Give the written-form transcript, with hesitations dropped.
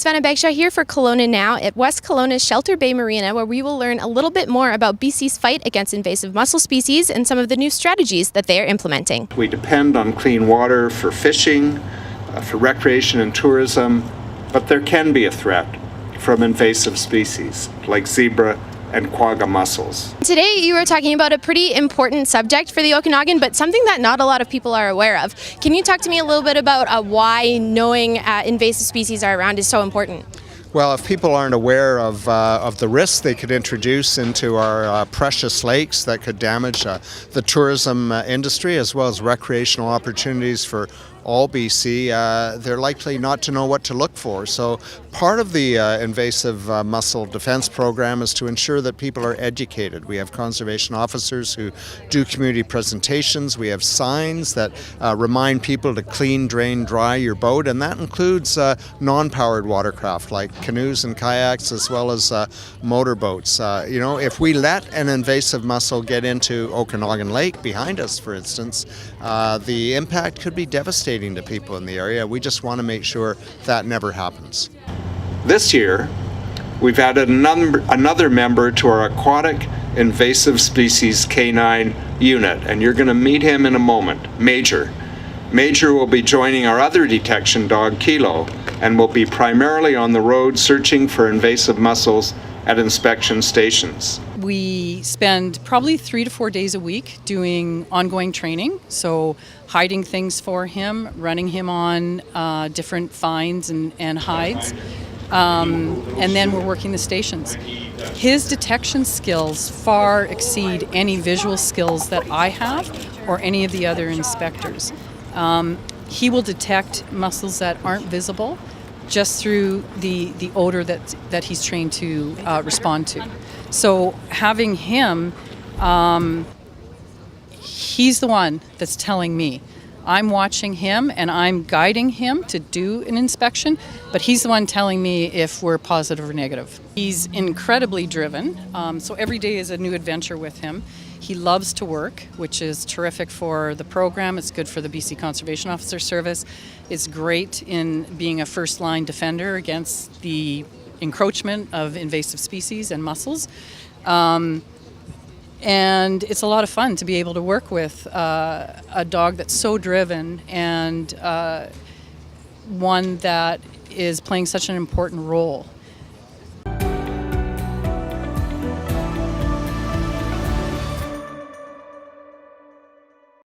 Savannah Bagshaw here for Kelowna Now at West Kelowna's Shelter Bay Marina, where we will learn a little bit more about BC's fight against invasive mussel species and some of the new strategies that they are implementing. We depend on clean water for fishing, for recreation and tourism, but there can be a threat from invasive species like zebra and quagga mussels. Today you are talking about a pretty important subject for the Okanagan, but something that not a lot of people are aware of. Can you talk to me a little bit about why knowing invasive species are around is so important? Well, if people aren't aware of the risks they could introduce into our precious lakes that could damage the tourism industry as well as recreational opportunities for all BC, they're likely not to know what to look for. So part of the Invasive Mussel Defence Program is to ensure that people are educated. We have conservation officers who do community presentations. We have signs that remind people to clean, drain, dry your boat, and that includes non-powered watercraft like canoes and kayaks as well as motorboats. If we let an invasive mussel get into Okanagan Lake behind us, for instance, the impact could be devastating to people in the area. We just want to make sure that never happens. This year, we've added another member to our aquatic invasive species canine unit, and you're going to meet him in a moment, Major. Major will be joining our other detection dog, Kilo, and will be primarily on the road searching for invasive mussels at inspection stations. We spend probably 3 to 4 days a week doing ongoing training, so hiding things for him, running him on different finds and hides, and then we're working the stations. His detection skills far exceed any visual skills that I have or any of the other inspectors. He will detect mussels that aren't visible just through the odor that he's trained to respond to. So having him, he's the one that's telling me. I'm watching him and I'm guiding him to do an inspection, but he's the one telling me if we're positive or negative. He's incredibly driven, so every day is a new adventure with him. He loves to work, which is terrific for the program. It's good for the BC Conservation Officer Service. It's great in being a first-line defender against the encroachment of invasive species and mussels. And it's a lot of fun to be able to work with a dog that's so driven and one that is playing such an important role